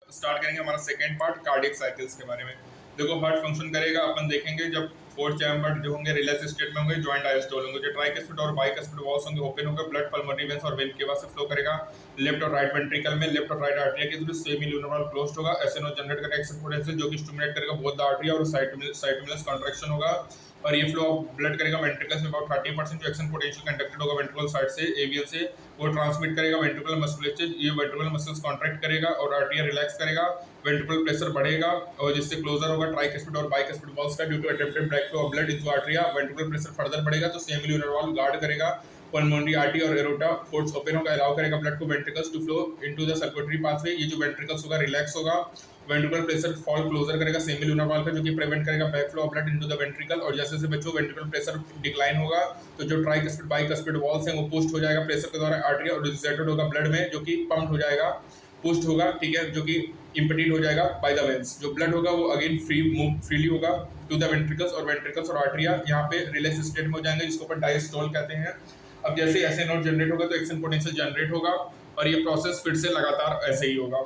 Start करेंगे हमारा second part cardiac cycles के बारे में। देखो हार्ट फंक्शन करेगा, अपन देखेंगे जब फोर चैम्बर जो होंगे रिलैक्स स्टेट में होंगे, जॉइंट डायस्टोल होंगे, जो ट्राइकस्पिड और बाइकस्पिड वॉल्स होंगे ओपन होंगे, ब्लड पल्मोनरी वेन्स और वेन केवा से फ्लो करेगा। लेफ्ट और राइट वेंट्रिकल में लेफ्ट और राइट आर्टरी के थ्रू सेमी ल्यूनर क्लोज्ड होगा। एसएनओ जनरेट करेगा एक्शन पोटेंशियल जो कि स्टिमुलेट करेगा बोथ द आर्टरी और साइटोमिनस कॉन्ट्रैक्शन होगा। और ये फ्लो ऑफ ब्लड करेगा वेंट्रिकल्स में अबाउट 30% जो एक्शन पोटेंशियल कंडक्टेड होगा वेंट्रिकल साइड से एवियन से, वो ट्रांसमिट करेगा वेंट्रिकुलर मस्कुलेचर, ये वेंट्रिकुलर मसल्स कॉन्ट्रैक्ट करेगा और आर्टरी रिलैक्स करेगा, वेंट्रिकुलर प्रेशर बढ़ेगा और जिससे क्लोजर होगा ट्राइकस्पिड और बाइकस्पिड वॉल्स का due to attempted back flow of blood into atria. Ventricular pressure further बढ़ेगा तो सेमी ल्यूनर वॉल गार्ड करेगा पल्मोनरी आर्टरी और एरोटा फोर्ट्स ओपन होगा, अलाउ करेगा ब्लड को ventricles to flow into the circulatory pathway. ये जो वेंट्रिकल्स होगा रिलैक्स होगा, वेंट्रिकुलर प्रेशर फॉल क्लोजर करेगा सेमी ल्यूनर वॉल का जो कि प्रिवेंट करेगा back flow of blood into the ventricle. और जैसे जैसे बच्चों वेंट्रिकुलर प्रेशर डिक्लाइन होगा तो जो ट्राइकस्पिड बाइकस्पिड वॉल्स हैं वो पुस्ट हो जाएगा प्रेशर के द्वारा आर्टरी और रिसेटेड होगा ब्लड में जो कि पंप हो जाएगा, पुस्ट होगा, ठीक है, जो कि इम्पेटेड हो जाएगा बाय द वेन्स। जो ब्लड होगा वो अगेन फ्रीली होगा टू द वेंट्रिकल्स और वेंट्रिकल्स और आर्टरिया यहाँ पे रिलैक्स स्टेट में हो जाएंगे जिसको अपन डायस्टोल कहते हैं। अब जैसे ऐसे नोट जनरेट होगा तो एक्शन पोटेंशियल जनरेट होगा और ये प्रोसेस फिर से लगातार ऐसे ही होगा।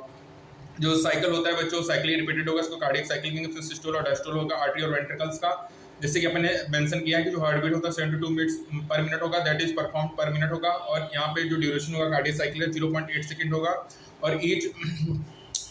जो साइकिल होता है बच्चों साइकिल रिपीटेड होगा, इसको कार्डियक साइकिल कहेंगे। फिर सिस्टोल और डायस्टोल होगा आर्टरी और वेंट्रिकल्स का। जैसे कि अपन ने मेंशन किया है कि जो हार्ट बीट होता है 72 मिनट्स पर मिनट होगा, दैट इज परफॉर्म पर मिनट होगा। और यहाँ पे जो ड्यूरेशन होगा कार्डियक साइकिल का 0.8 सेकंड होगा और ईच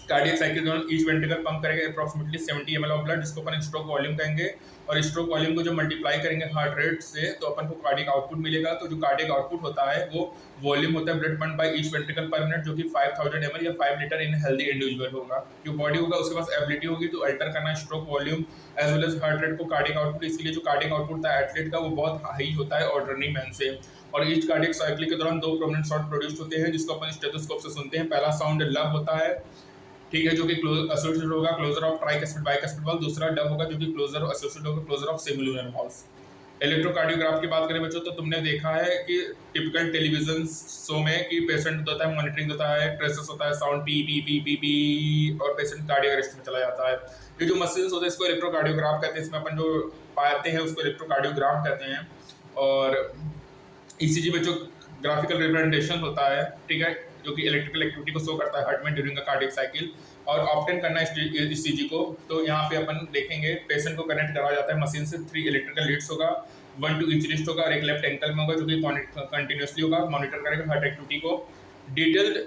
कार्डियक साइकिल दौरान ईच वेंट्रिकल पंप करेगा अप्रॉक्सीमेटली 70 ml ऑफ ब्लड जिसको अपन स्ट्रोक वॉल्यूम कहेंगे। और स्ट्रोक वॉल्यूम को जो मल्टीप्लाई करेंगे हार्ट रेट से तो अपन को कार्डियक आउटपुट मिलेगा। तो जो कार्डियक आउटपुट होता है वो वॉल्यूम होता है blood pump by each ventricle पर मिनट जो कि 5000 ml या 5 लीटर इन हेल्दी इंडिविजुअल होगा। जो बॉडी होगा उसके पास एबिलिटी होगी तो अल्टर करना stroke volume as well as heart rate को कार्डियक आउटपुट। इसलिए जो कार्डियक आउटपुट होता है एथलीट का वो बहुत हाई होता है ऑर्डिनरी मैन से। और ईच कार्डियक साइकिल के दौरान दो प्रोमिनेंट साउंड प्रोड्यूस होते हैं जिसको अपन स्टेथोस्कोप से सुनते हैं। पहला साउंड लव होता है, ठीक है, जो कि एसोसिएटेड होगा closure of tricuspid bicuspid valve. दूसरा डब होगा जो कि क्लोजर एसोसिएटेड होगा closure of semi lunar valves. Electrocardiograph की बात करें बच्चों तो तुमने देखा है कि टिपिकल टेलीविजन शो में कि पेशेंट होता है मॉनिटरिंग होता है, ट्रेसेस होता है sound P P P P P और पेशेंट कार्डियक अरेस्ट में चला जाता है। ये जो मसल्स होते हैं इसको इलेक्ट्रोकार्डियोग्राफ कहते हैं। इसमें अपन जो पाते हैं उसको इलेक्ट्रोकार्डियोग्राफ कहते हैं। और ईसीजी बच्चों ग्राफिकल रिप्रेजेंटेशन होता है, ठीक है, जो कि इलेक्ट्रिकल एक्टिविटी को शो करता है हार्ट में ड्यूरिंग द कार्डियक साइकिल। और ऑप्टेन करना है ईसीजी को तो यहाँ पे अपन देखेंगे पेशेंट को कनेक्ट करा जाता है मशीन से। 3 इलेक्ट्रिकल लीड्स होगा, 1 टू ईच रिस्ट होगा और एक लेफ्ट एंकल में होगा जो कि कंटिन्यूसली होगा, मॉनिटर करेगा हार्ट एक्टिविटी को। Detailed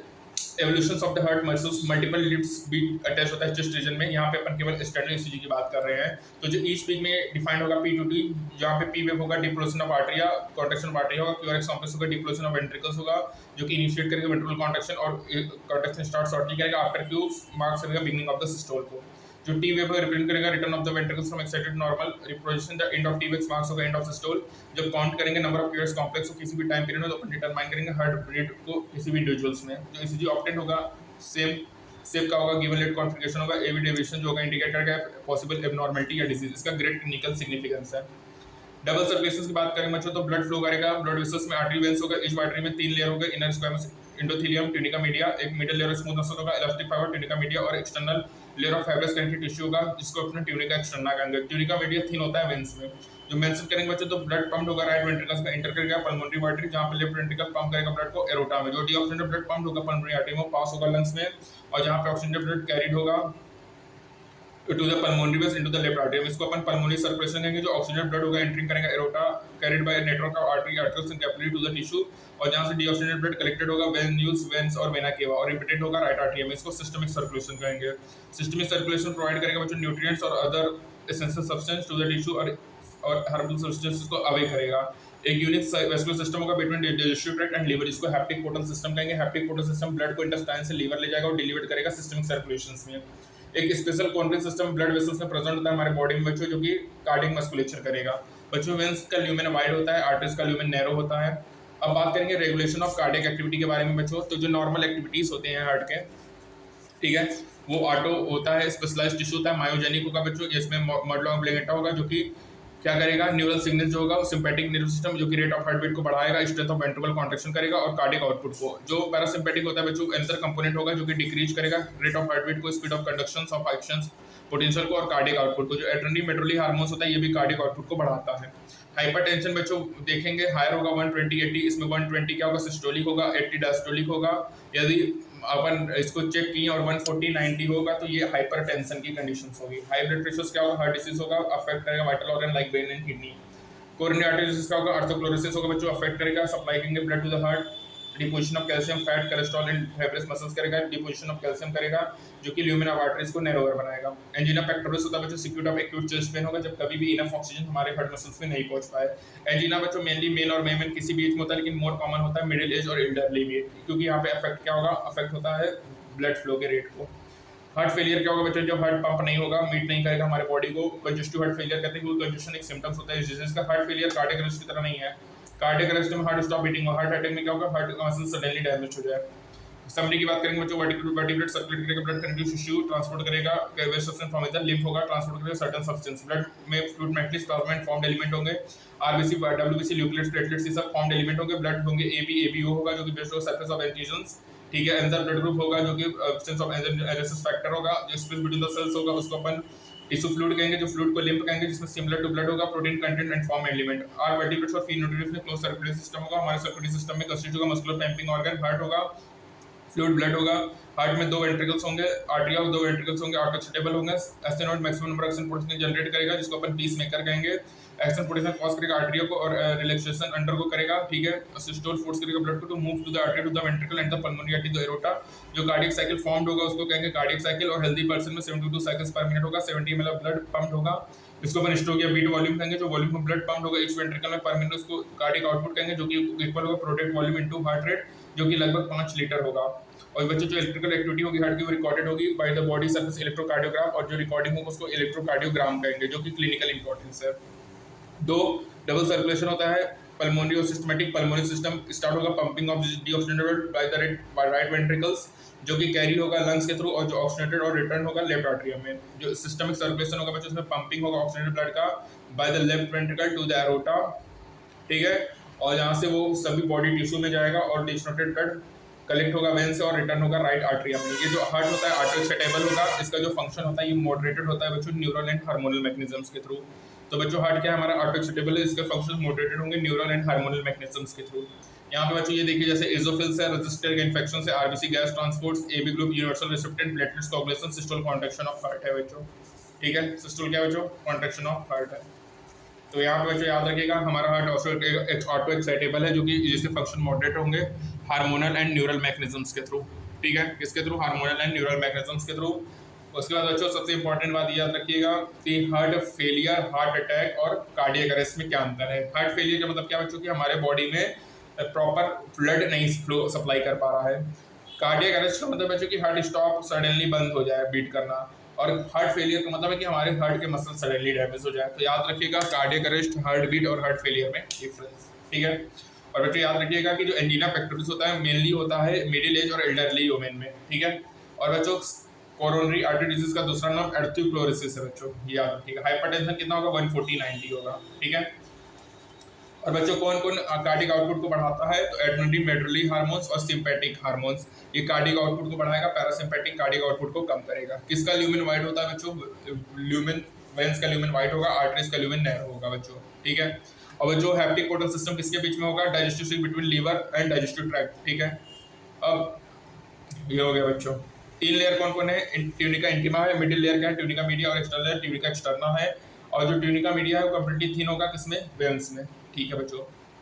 evolutions of the heart muscles multiple leads भी अटैच होता है चेस्ट रीजन में। यहाँ पे अपन केवल स्टैंडर्ड ईसीजी की बात कर रहे हैं। तो जो ईच पीक में डिफाइंड होगा पी टू टी, जहाँ पे पी वेव होगा डिप्लोशन ऑफ आर्टरिया, कॉन्ट्रैक्शन ऑफ आर्टरिया होगा, क्यूआरएक्स कॉम्प्लेक्स होगा, डिप्लोशन ऑफ वेंट्रिकल्स होगा जो कि इनिशिएट करेगा वेंट्रिकुलर कॉन्ट्रैक्शन और कॉन्ट्रैक्शन स्टार्ट शॉर्टली करेगा आफ्टर क्यू मार्क्स करेगा बिगिनिंग ऑफ द सिस्टोल को। जो टी वेव रिप्रेजेंट करेगा return of the ventricles from excited normal reprojection, the end of T wave marks होगा एंड ऑफ सिस्टोल। जब count करेंगे number of QRS complex को किसी भी टाइम पीरियड में तो अपन डिटरमाइन करेंगे हार्ट रेट को किसी भी इंडिविजुअल्स में। जो ईसीजी ऑप्टेन होगा सेम सेप का होगा, गिवन लेट कॉन्फ़िगरेशन होगा, एवी डेविएशन जो होगा इंडिकेटर का पॉसिबल एबनॉर्मलिटी या डिजीज, इसका ग्रेट क्लिनिकल सिग्निफिकेंस है। डबल सर्कुलेशन की बात करें बच्चों तो ब्लड फ्लो करेगा, ब्लड वेसल्स में आर्टरी वेन्स होगा, इस आर्टरी में 3 लेयर होगा, inner squamous endothelium tunica media, एक मिडल लेयर स्मूथ मसल होगा, इलास्टिक फाइबर ट्यूनिका मीडिया और external layer of fibrous connective tissue होगा जिसको अपने ट्यूनिका एक्सटर्ना कहेंगे। ट्यूनिका मीडिया थिन होता है वेन्स में। जो मेंशन करेंगे बच्चों तो ब्लड पंप होगा राइट वेंट्रिकल्स में, एंटर करेगा पल्मोनरी आर्टरी जहां पे लेफ्ट वेंट्रिकल पंप करेगा ब्लड को एरोटा में। जो डीऑक्सीजनेटेड ब्लड पंप होगा पल्मोनरी आर्टरी में पास होगा लंग्स में और जहां पे ऑक्सीजनेटेड ब्लड कैरिड होगा टू द पल्मोनरी वेस इनटू द लेफ्ट आर्टरी। इसको अपन पल्मोनरी सर्कुलेशन कहेंगे। जो ऑक्सीजन ब्लड होगा एंटरिंग करेगा aorta carried by network of artery arteries and capillary to the tissue और जहां से डीऑक्सीजनेटेड ब्लड कलेक्टेड होगा वेन्यूल्स वेन्स और वेना केवा और रिपीटेड होगा राइट आर्टरी में। इसको सिस्टमिक सर्कुलेशन कहेंगे। सिस्टमिक सर्कुलेशन प्रोवाइड करेगा बच्चों न्यूट्रिएंट्स और other essential substance to the tissue और हार्मफुल सब्सटेंसेस को अवे करेगा। एक यूनिक वेस्कुलर सिस्टम होगा between digestive tract and liver जिसको हैप्टिक पोर्टल सिस्टम कहेंगे। हैप्टिक पोर्टल सिस्टम ब्लड को इंटेस्टाइन से लीवर ले जाएगा और डिलीवर करेगा सिस्टमिक सर्कुलेशंस में। एक special contract system blood vessels में प्रेजेंट होता है हमारे बॉडी में बच्चों जो कि कार्डियक मस्कुलेचर करेगा। बच्चों वेन्स का ल्यूमेन वाइड होता है, आर्टरीज का ल्यूमेन नैरो होता है। अब बात करेंगे रेगुलेशन ऑफ कार्डियक एक्टिविटी के बारे में बच्चों। तो जो नॉर्मल एक्टिविटीज होते हैं हार्ट के, ठीक है, वो ऑटो होता है, स्पेशलाइज्ड टिश्यू होता है, मायोजेनिक होगा बच्चों, इसमें मॉडल ऑब्लिगेटा होगा जो कि क्या करेगा न्यूरल सिग्नल जो होगा सिंपैथिक नर्व सिस्टम जो कि रेट ऑफ हार्ट बीट को बढ़ाएगा, स्ट्रेंथ ऑफ वेंट्रिकल कॉन्ट्रैक्शन करेगा और कार्डियक आउटपुट को। जो पैरासिम्पैथिक होता है बच्चों एंसर कंपोनेंट होगा जो कि डिक्रीज करेगा रेट ऑफ हार्ट बीट को, speed of conduction of actions potential को और कार्डियक आउटपुट को। जो एड्रेनलिन मेट्रोली हार्मोन्स होता है ये भी कार्डियक आउटपुट को बढ़ाता है। हाइपरटेंशन बच्चों देखेंगे हायर होगा 120/80, इसमें 120 क्या होगा सिस्टोलिक होगा, 80 डायस्टोलिक होगा। यदि अपन इसको चेक किए और 140/90 होगा तो ये हाइपरटेंशन की कंडीशंस होगी। हाई ब्लड प्रेशर क्या होगा, हार्ट डिसीज होगा, अफेक्ट करेगा vital organ like brain and kidney. Coronary artery disease क्या होगा, अर्थोक्लोरोसिस होगा बच्चों, अफेक्ट करेगा सप्लाई करेंगे blood to the heart. Deposition of calcium, fat, cholesterol and fibrous muscles करेगा, डिपोजिशन ऑफ कैल्शियम करेगा जो कि ल्यूमिन ऑफ आर्टरीज को नैरोवर बनाएगा। एंजिना पेक्टोरिस होता है बच्चों, सिक्यूट ऑफ एक्यूट चेस्ट पेन होगा जब कभी भी इनफ ऑक्सीजन हमारे हार्ट मसल्स में नहीं पहुंच पाए। एंजिना बच्चों मेनली मेल और फीमेल किसी भी एज में होता है, लेकिन मोर कॉमन होता है मिडिल एज और एल्डरली में, क्योंकि यहाँ पे अफेक्ट क्या होगा, अफेक्ट होता है ब्लड फ्लो के रेट को। हार्ट फेलियर क्या होगा बच्चों, जब हार्ट पंप नहीं होगा, मीट नहीं करेगा हमारे बॉडी को, कंजस्टिव हार्ट फेलियर कहते हैं, क्योंकि कंजस्शन एक सिम्टम्स होता है इस डिजीज का। हार्ट फेलियर कार्डियक अरेस्ट की तरह नहीं है, कार्डियक अरेस्ट में हार्ट स्टॉप बीटिंग होगा, हार्ट अटैक में क्या होगा, हार्ट मसल सडनली डैमेज हो जाए। समरी की बात करेंगे बच्चों, वर्टिब्रेट सर्कुलेट करेगा ब्लड, कनेक्टिव टिश्यू ट्रांसपोर्ट करेगा, waste substance from the lymph होगा, ट्रांसपोर्ट करेगा सर्टेन सब्सटेंस। ब्लड में fluid, matrix, plasma and formed element होंगे, आरबीसी, डब्ल्यूबीसी, न्यूक्लियस, प्लेटलेट्स, ये सब फॉर्म्ड एलिमेंट होंगे। ब्लड होंगे एबी, एबीओ होगा जो कि based on surface of antigens, ठीक है। एंजाइम ब्लड ग्रुप होगा जो कि एब्सेंस ऑफ एंजाइम फैक्टर होगा, जो स्पेस बिटवीन द सेल्स होगा उसको अपन टिश्यू फ्लूइड कहेंगे, जो फ्लूइड को लिम्फ कहेंगे, जिसमें सिमिलर टू ब्लड होगा। Protein content and form element. Are vertebrates और फील न्यूट्रिएंट्स में क्लोज सर्कुलेटरी सिस्टम होगा, हमारे सर्कुलेटरी सिस्टम में कंस्टिट्यूट होगा मस्कुलर पंपिंग ऑर्गन, हार्ट होगा, फ्लूइड ब्लड होगा, हार्ट में 2 वेंट्रिकल्स होंगे, आर्टरिया 2 वेंट्रिकल्स होंगे, आर्टोक्सिटेबल होंगे, एस्थेनोइड maximum number action potential generate करेगा जिसको अपन पीस मेकर कहेंगे। एक्शन पोटेंशियल कॉज करेगा आर्टरिया को और रिलैक्सेशन अंडरगो करेगा, ठीक है। सिस्टोल फोर्स करेगा ब्लड को to move to the artery to the ventricle and the pulmonary artery, the aorta. जो कार्डियक साइकिल फॉर्म्ड होगा उसको कहेंगे कार्डियक साइकिल, और हेल्दी पर्सन में 72 साइकिल्स पर मिनट होगा, 70 ml ब्लड पंप्ड होगा, इसको अपन स्ट्रोक या बीट वॉल्यूम कहेंगे। जो वॉल्यूम में ब्लड पंप्ड होगा ईच वेंट्रिकल में पर मिनट, उसको कार्डियक आउटपुट कहेंगे, जो कि इक्वल होगा product volume into heart rate, जो कि लगभग 5 लीटर होगा। और बच्चों जो इलेक्ट्रिकल एक्टिविटी होगी हार्ट की वो रिकॉर्डेड होगी by the body surface electrocardiograph, और जो रिकॉर्डिंग होगा उसको इलेक्ट्रोकार्डियोग्राम कहेंगे, जो कि क्लिनिकल इंपॉर्टेंस है। 2 डबल सर्कुलेशन होता है पल्मोनरी और सिस्टमैटिक। पल्मोनरी सिस्टम स्टार्ट होगा pumping of deoxygenated by right ventricles, जो कि कैरी होगा लंग्स के थ्रू, और जो ऑक्सीजनेटेड और रिटर्न होगा लेफ्ट आर्टरियम में। जो सिस्टमिक सर्कुलेशन होगा बच्चों उसमें पंपिंग होगा ऑक्सीजनेटेड ब्लड का by the left ventricle to the aorta, ठीक है। और यहाँ से वो सभी बॉडी टिश्यू में जाएगा और डिस्टोनेटेड ब्लड कलेक्ट होगा वेन से और रिटर्न होगा राइट आर्टरियम में। ये जो हार्ट होता है आर्टोक्सिटेबल होगा, इसका जो फंक्शन होता है ये मॉडरेटेड होता है बच्चों न्यूरल एंड हार्मोनल मैकेनिज्म्स के थ्रू। तो बच्चों हार्ट क्या है हमारा आर्टोक्सिटेबल है, इसके फंक्शन मॉडरेटेड होंगे न्यूरल एंड हार्मोनल मैकेनिज्म्स के थ्रू। यहाँ पे बच्चों ये देखिए जैसे एजोफिल्स है, रेजिस्टेंट इन्फेक्शन है, RBC gas transports, AB group universal recipient, platelets coagulation, systole contraction of heart है बच्चों, ठीक है। सिस्टोल क्या है बच्चों, कॉन्ट्रैक्शन ऑफ हार्ट है। तो यहाँ पे बच्चों याद रखिएगा हमारा हार्ट ऑटो एक्साइटेबल है, जो कि जिसके फंक्शन मॉडरेट होंगे हार्मोनल एंड न्यूरल मैकेनिज्म्स के थ्रू, ठीक है। किसके through, hormonal and neural mechanisms के थ्रू। उसके बाद बच्चों सबसे इंपॉर्टेंट बात याद रखिएगा कि हार्ट फेलियर, हार्ट अटैक और कार्डियक अरेस्ट में क्या अंतर है। हार्ट फेलियर का मतलब क्या बच्चों कि हमारे बॉडी में प्रॉपर ब्लड नहीं फ्लो सप्लाई कर पा रहा है। कार्डियक अरेस्ट का मतलब बच्चों कि हार्ट स्टॉप सडनली बंद हो जाए बीट करना, और हार्ट फेलियर का मतलब है कि हमारे हार्ट के मसल सडनली डैमेज हो जाए। तो याद रखिएगा कार्डियक अरेस्ट, हार्ट बीट और हार्ट फेलियर में डिफरेंस, ठीक है। और बच्चों याद रखिएगा कि जो एंजीना पेक्टोरिस होता है मेनली होता है मिडिल एज और एल्डरली वुमेन में, ठीक है। और बच्चों कोरोनरी आर्टरी डिजीज का दूसरा नाम अर्थोक्लोरोसिस है बच्चों, ये याद रखिएगा। हाइपरटेंशन कितना होगा, 140/90 होगा, ठीक है। और बच्चों कौन कौन कार्डिक आउटपुट को बढ़ाता है, तो एड्रेनलिन, मेड्रोलिन हार्मोन्स और सिंपैथिक हार्मोन्स, ये कार्डिक आउटपुट को बढ़ाएगा, पैरासिम्पैथिक कार्डिक आउटपुट को कम करेगा। किसका ल्यूमिन वाइट होता है बच्चों, ल्यूमिन वेंस का ल्यूमिन वाइट होगा, आर्टरीज का ल्यूमिन नैरो होगा बच्चों, ठीक है। और जो हैप्टिक पोर्टल सिस्टम किसके बीच में होगा, digestive system between liver and digestive tract, ठीक है। अब ये हो गया बच्चों। 3 लेयर कौन कौन है, ट्यूनिका इंटीमा है, मिडिल लेयर क्या है ट्यूनिका मीडिया, और एक्सटर्नल लेयर ट्यूनिका एक्सटर्ना है। और जो ट्यूनिका मीडिया है वो कंप्लीटली थिन होगा किसमें, वेन्स में, ठीक है बच्चों।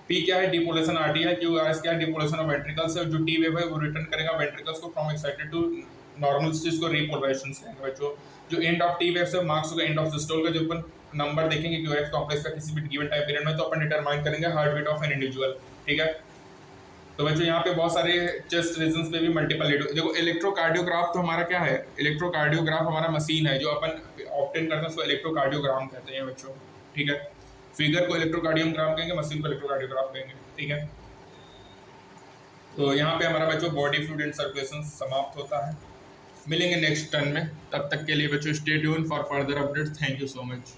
पी क्या है, डिपोलेशन आरटी है, क्यू आर एस क्या है, डिपोलेशन ऑफ वेंट्रिकल्स है। जो टी वेव है वो रिटर्न करेगा वेंट्रिकल्स को फ्रॉम एक्साइटेड टू नॉर्मल, जिसको रिपोलराइजेशन कहेंगे बच्चों। जो एंड ऑफ टी वेव से मार्क्स होगा एंड ऑफ सिस्टोल का, जो अपन नंबर देखेंगे क्यूआरएस कॉम्प्लेक्स का किसी भी गिवन टाइम पीरियड में, तो अपन डिटरमाइन करेंगे heart beat of an individual, ठीक है। तो बच्चों यहाँ पे बहुत सारे चेस्ट रीजंस पे भी मल्टीपल देखो। इलेक्ट्रोकार्डियोग्राफ तो हमारा क्या है, इलेक्ट्रोकार्डियोग्राफ हमारा मशीन है जो अपन ऑब्टेन करते हैं, उसको इलेक्ट्रोकार्डियोग्राम कहते हैं बच्चों, ठीक है। फिगर को इलेक्ट्रोकार्डियोग्राम कहेंगे, मशीन को इलेक्ट्रोकार्डियोग्राफ कहेंगे, ठीक है। तो यहाँ पे हमारा बच्चों बॉडी फ्लूइड एंड सर्कुलेशन समाप्त होता है। मिलेंगे नेक्स्ट टर्न में, तब तक के लिए बच्चों stay tune for further updates. Thank you so much.